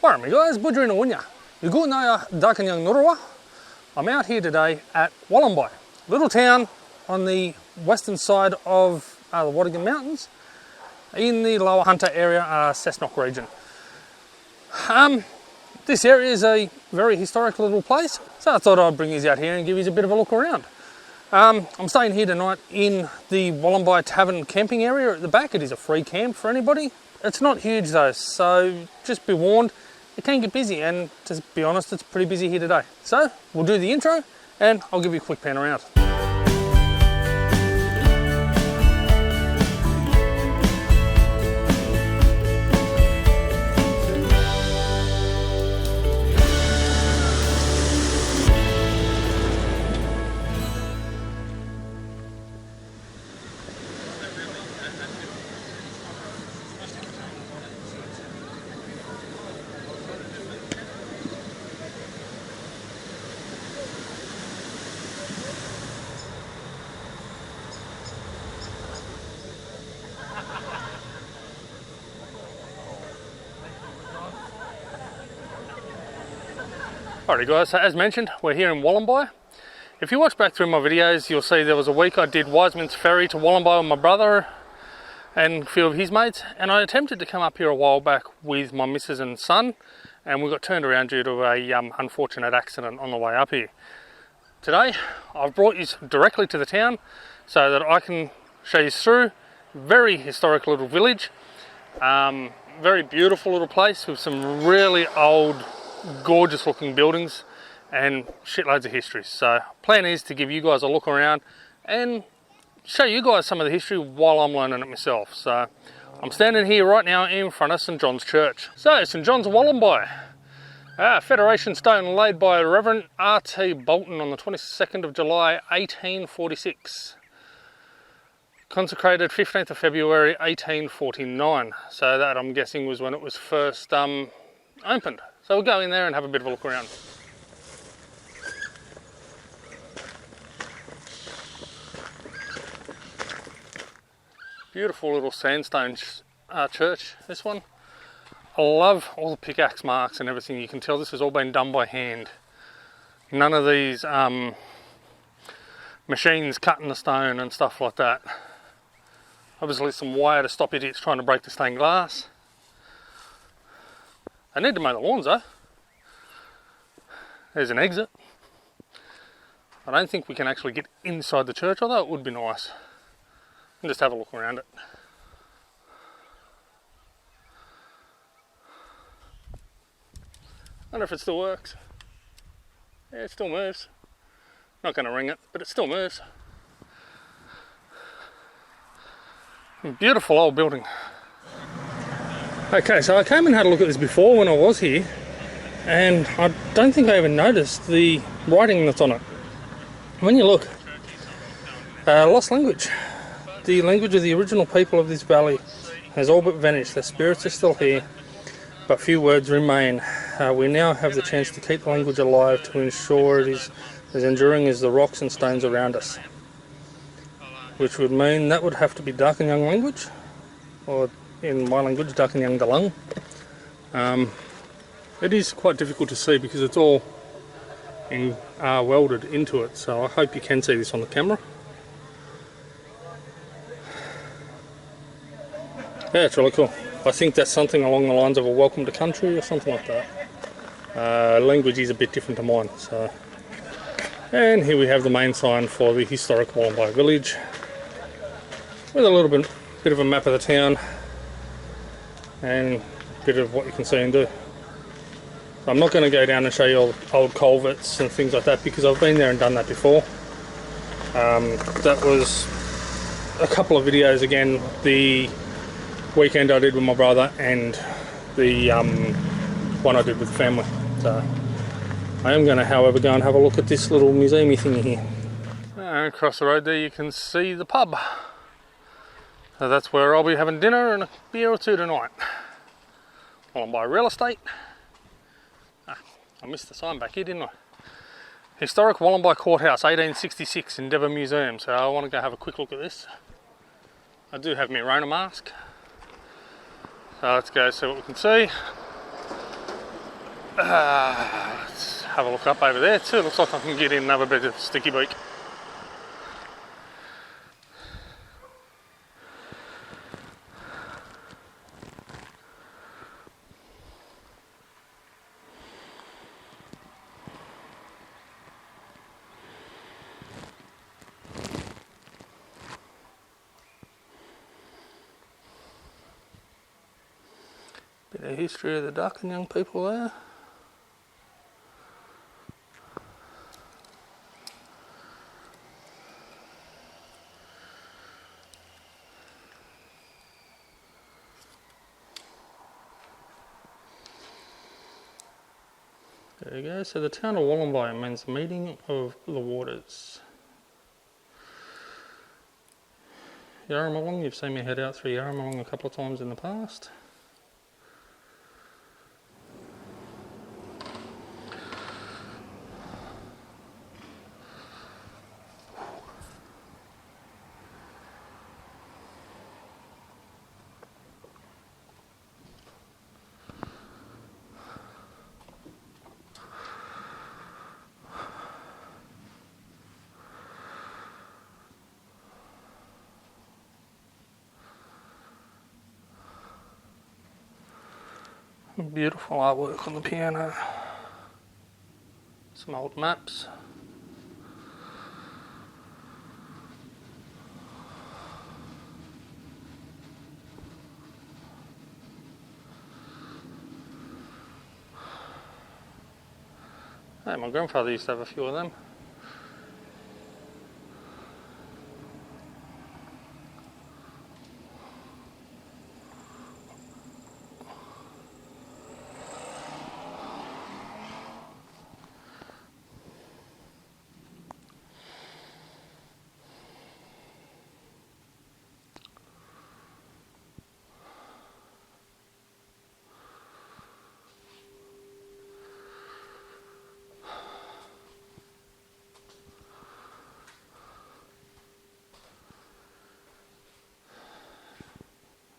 Alright guys, Budgerina Wunya. Yugunaya Dakanyang Nura. I'm out here today at Wollombi, little town on the western side of the Wadigan Mountains in the Lower Hunter area, Cessnock region. This area is a very historic little place, so I thought I'd bring you out here and give you a bit of a look around. I'm staying here tonight in the Wollombi Tavern camping area at the back. It is a free camp for anybody. It's not huge though, so just be warned, it can get busy, and to be honest, it's pretty busy here today. So we'll do the intro and I'll give you a quick pan around. Alrighty guys, so as mentioned, we're here in Wollombi. If you watch back through my videos, you'll see there was a week I did Wiseman's Ferry to Wollombi with my brother and a few of his mates, and I attempted to come up here a while back with my missus and son, and we got turned around due to a unfortunate accident on the way up here. Today, I've brought you directly to the town so that I can show you through. Very historic little village, very beautiful little place with some really old, gorgeous looking buildings and shitloads of history. So plan is to give you guys a look around and show you guys some of the history while I'm learning it myself. So I'm standing here right now in front of St John's Church. So St John's of Wollombi, Federation stone laid by Reverend R.T. Bolton on the 22nd of July 1846. Consecrated 15th of February 1849. So that, I'm guessing, was when it was first opened. So we'll go in there and have a bit of a look around. Beautiful little sandstone church, this one. I love all the pickaxe marks and everything. You can tell this has all been done by hand. None of these machines cutting the stone and stuff like that. Obviously some wire to stop idiots trying to break the stained glass. I need to mow the lawns though. There's an exit. I don't think we can actually get inside the church, although it would be nice. And just have a look around it. I wonder if it still works. Yeah, it still moves. Not going to ring it, but it still moves. Beautiful old building. Okay, so I came and had a look at this before when I was here, and I don't think I even noticed the writing that's on it. When you look, lost language. The language of the original people of this valley has all but vanished. Their spirits are still here, but few words remain. We now have the chance to keep the language alive to ensure it is as enduring as the rocks and stones around us. Which would mean that would have to be Darkinjung language, or in my language, Darkinjung Dalang. It is quite difficult to see because it's all welded into it, so I hope you can see this on the camera. Yeah, it's really cool. I think that's something along the lines of a welcome to country or something like that. Language is a bit different to mine. So, and here we have the main sign for the historic Wollombi village with a little bit of a map of the town and a bit of what you can see and do. I'm not going to go down and show you all old culverts and things like that because I've been there and done that before. That was a couple of videos again, the weekend I did with my brother and the one I did with the family. So I am going to, however, go and have a look at this little museum-y thingy here. And across the road there you can see the pub. So that's where I'll be having dinner and a beer or two tonight. Wollombi real estate. I missed the sign back here, didn't I? Historic Wollombi Courthouse, 1866 Endeavour Museum. So I want to go have a quick look at this. I do have my Rona mask. So let's go see what we can see. Let's have a look up over there too. Looks like I can get in another bit of sticky beak. Bit of history of the duck and young people there. There you go, so the town of Wollombi means the meeting of the waters. Yarramalong, you've seen me head out through Yarramalong a couple of times in the past. Beautiful artwork on the piano. Some old maps. Hey, my grandfather used to have a few of them.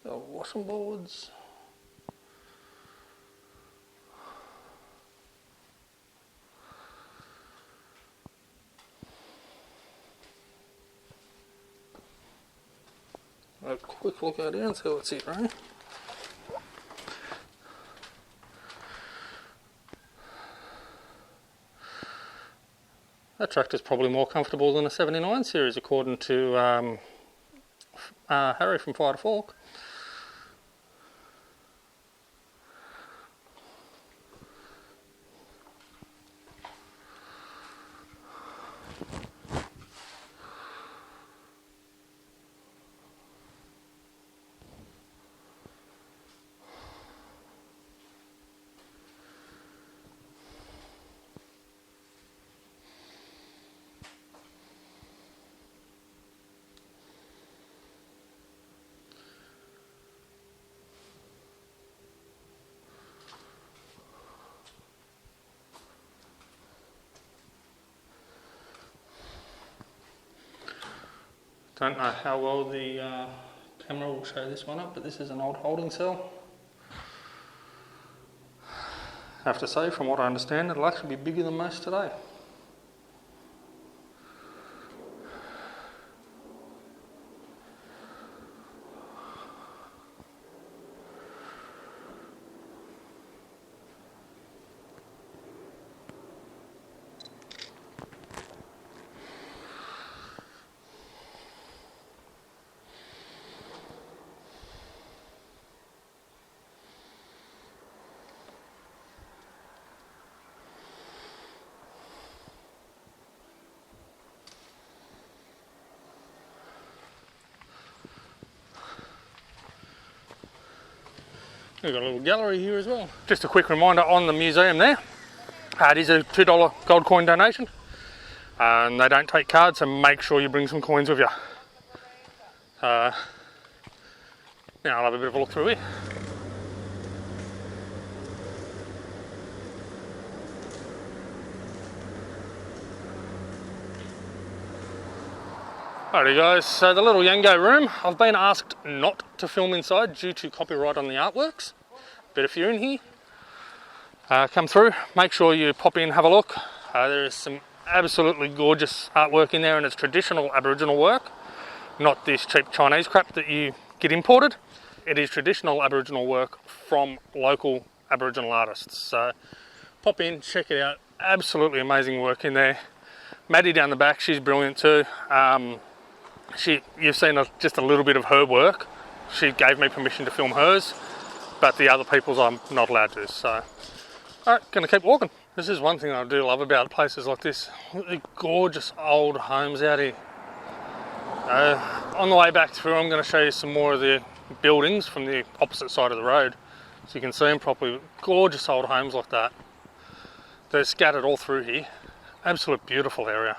Washing boards. A quick look out here and see what's here, right? That tractor's probably more comfortable than a 79 series according to Harry from Fire to Fork. Don't know how well the camera will show this one up, but this is an old holding cell. I have to say, from what I understand, it'll actually be bigger than most today. We've got a little gallery here as well. Just a quick reminder on the museum there. It is a $2 gold coin donation. And they don't take cards, so make sure you bring some coins with you. Now I'll have a bit of a look through here. Alrighty guys, so the little Yango room, I've been asked not to film inside due to copyright on the artworks, but if you're in here, come through, make sure you pop in, have a look. There is some absolutely gorgeous artwork in there, and it's traditional Aboriginal work, not this cheap Chinese crap that you get imported. It is traditional Aboriginal work from local Aboriginal artists. So pop in, check it out. Absolutely amazing work in there. Maddie down the back, she's brilliant too. You've seen just a little bit of her work. She gave me permission to film hers, but the other people's I'm not allowed to. So, alright, gonna keep walking. This is one thing I do love about places like this. Look at the gorgeous old homes out here. On the way back through, I'm going to show you some more of the buildings from the opposite side of the road, so you can see them properly. Gorgeous old homes like that. They're scattered all through here. Absolute beautiful area.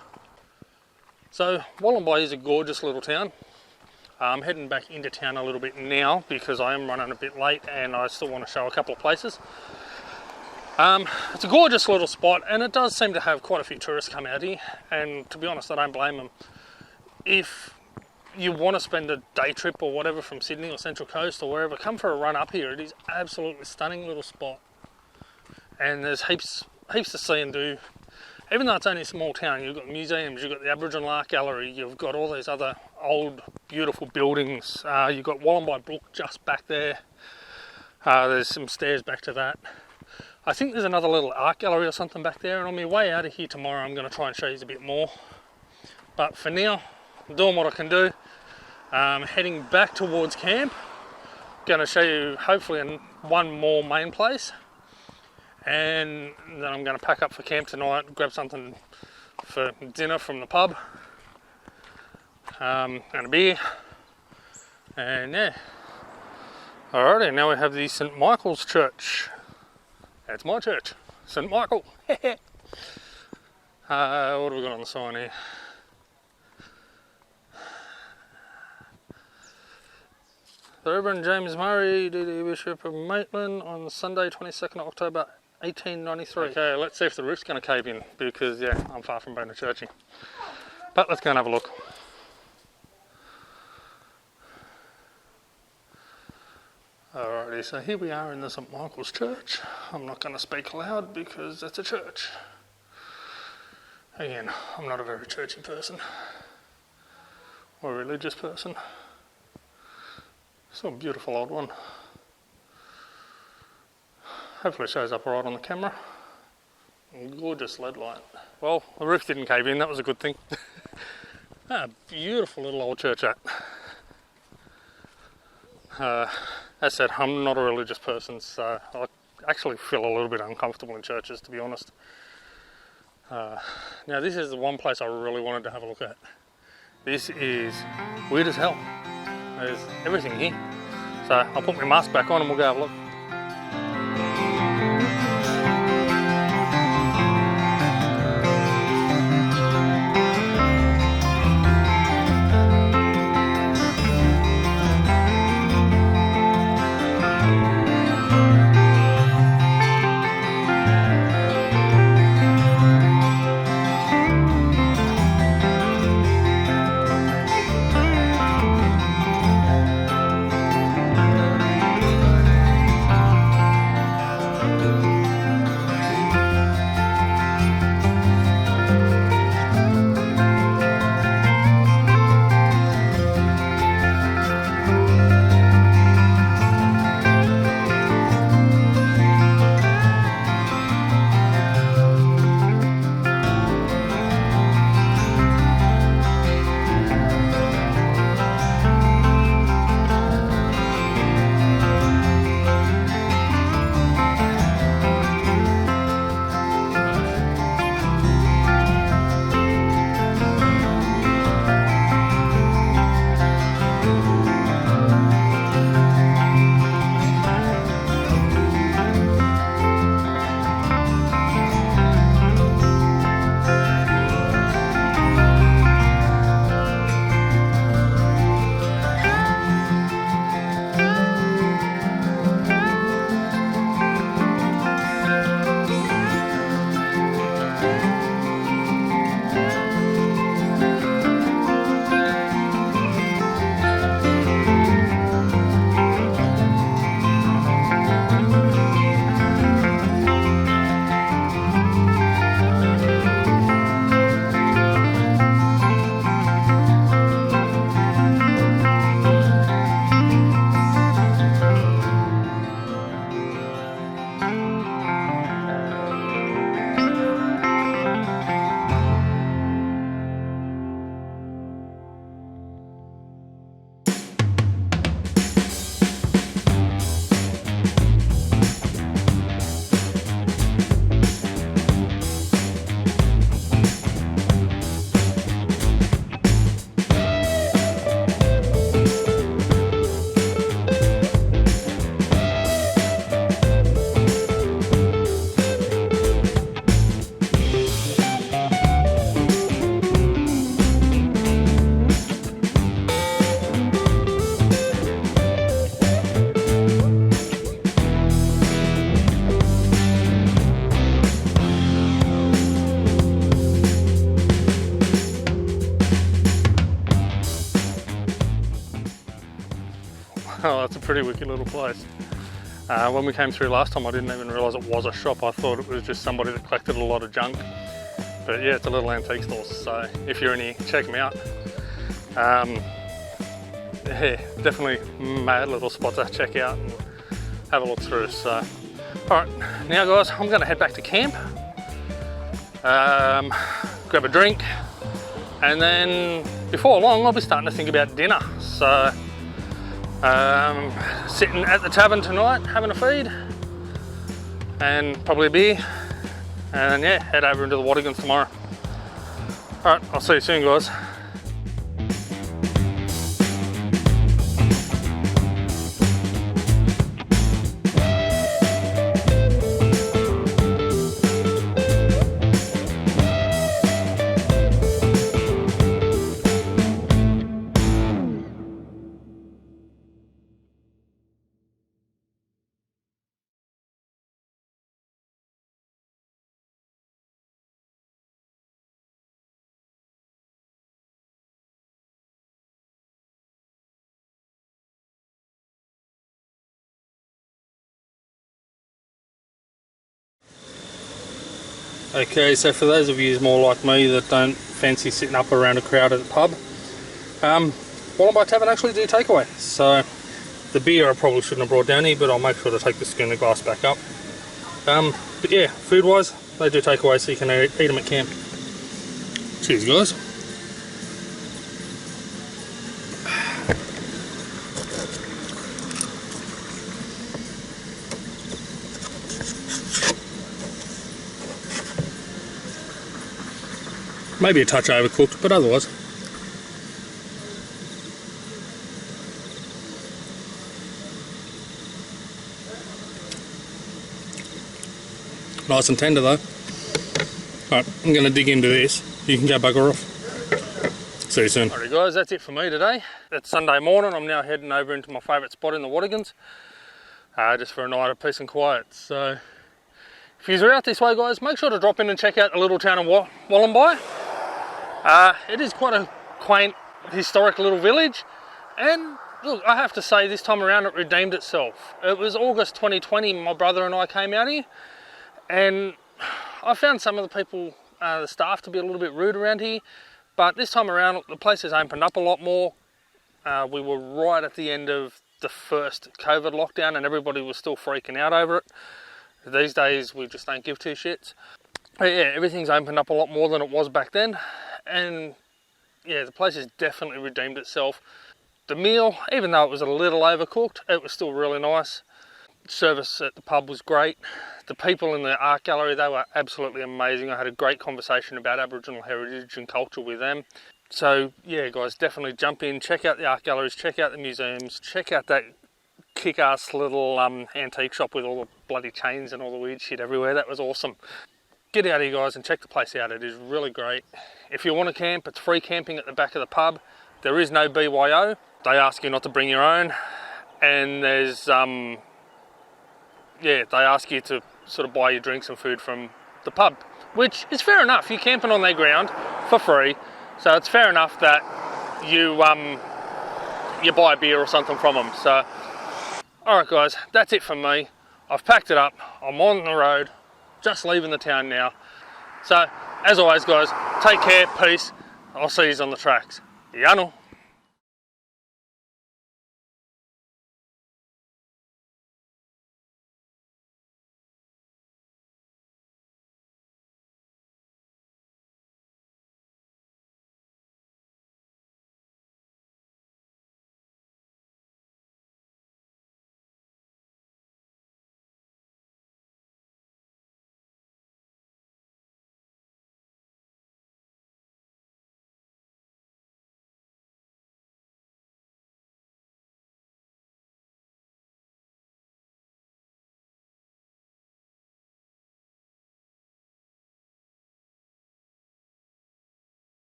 So Wollombi is a gorgeous little town. I'm heading back into town a little bit now because I am running a bit late and I still want to show a couple of places. It's a gorgeous little spot, and it does seem to have quite a few tourists come out here, and to be honest, I don't blame them. If you want to spend a day trip or whatever from Sydney or Central Coast or wherever, come for a run up here. It is absolutely stunning little spot, and there's heaps to see and do. Even though it's only a small town, you've got museums, you've got the Aboriginal Art Gallery, you've got all these other old beautiful buildings. You've got Wollombi Brook just back there. There's some stairs back to that. I think there's another little art gallery or something back there, and on my way out of here tomorrow I'm going to try and show you a bit more. But for now, I'm doing what I can do. Heading back towards camp. Going to show you hopefully one more main place, and then I'm going to pack up for camp tonight, grab something for dinner from the pub, and a beer, and yeah. Alrighty, now we have the St Michael's Church. That's my church, St Michael. What have we got on the sign here? The Reverend James Murray, D.D. Bishop of Maitland, on Sunday 22nd October 1893. Okay, let's see if the roof's going to cave in, because yeah, I'm far from being a churchy. But let's go and have a look. Alrighty, so here we are in the St Michael's Church. I'm not going to speak loud because it's a church. Again, I'm not a very churchy person or a religious person. It's a beautiful old one. Hopefully it shows up alright on the camera. Gorgeous lead light. Well, the roof didn't cave in, that was a good thing. Beautiful little old church that. As said, I'm not a religious person, so I actually feel a little bit uncomfortable in churches, to be honest. Now this is the one place I really wanted to have a look at. This is weird as hell. There's everything here. So I'll put my mask back on and we'll go have a look. it's a pretty wicked little place. When we came through last time, I didn't even realise it was a shop. I thought it was just somebody that collected a lot of junk. But yeah, it's a little antique store, so if you're in here, check me out. Yeah, definitely mad little spot to check out and have a look through. So, alright, now guys, I'm going to head back to camp, grab a drink, and then before long I'll be starting to think about dinner. So, sitting at the tavern tonight, having a feed, and probably a beer, and yeah, head over into the Wattigans tomorrow. Alright, I'll see you soon guys. Okay, so for those of you more like me that don't fancy sitting up around a crowd at the pub, Wollombi Tavern actually do takeaway. So the beer I probably shouldn't have brought down here, but I'll make sure to take the schooner glass back up. But yeah, food wise, they do takeaway, so you can eat them at camp. Cheers guys. Maybe a touch overcooked, but otherwise. Nice and tender though. Alright, I'm going to dig into this. You can go bugger off. See you soon. Alright guys, that's it for me today. It's Sunday morning. I'm now heading over into my favourite spot in the Wattigans. Just for a night of peace and quiet. So, if you're out this way guys, make sure to drop in and check out the little town of Wollombi. It is quite a quaint, historic little village, and look, I have to say this time around it redeemed itself. It was August 2020, my brother and I came out here, and I found some of the people, the staff, to be a little bit rude around here, but this time around the place has opened up a lot more. We were right at the end of the first COVID lockdown and everybody was still freaking out over it. These days we just don't give two shits. But yeah, everything's opened up a lot more than it was back then. And yeah, the place has definitely redeemed itself. The meal, even though it was a little overcooked, it was still really nice. Service at the pub was great. The people in the art gallery, they were absolutely amazing. I had a great conversation about Aboriginal heritage and culture with them. So yeah guys, definitely jump in, check out the art galleries, check out the museums, check out that kick-ass little antique shop with all the bloody chains and all the weird shit everywhere. That was awesome. Get out here guys and check the place out. It is really great. If you want to camp, it's free camping at the back of the pub. There is no BYO. They ask you not to bring your own. And there's, yeah, they ask you to sort of buy your drinks and food from the pub, which is fair enough. You're camping on their ground for free. So it's fair enough that you, you buy a beer or something from them. So, alright guys, that's it from me. I've packed it up. I'm on the road. Just leaving the town now. So, as always guys, take care, peace. I'll see you on the tracks. Yano.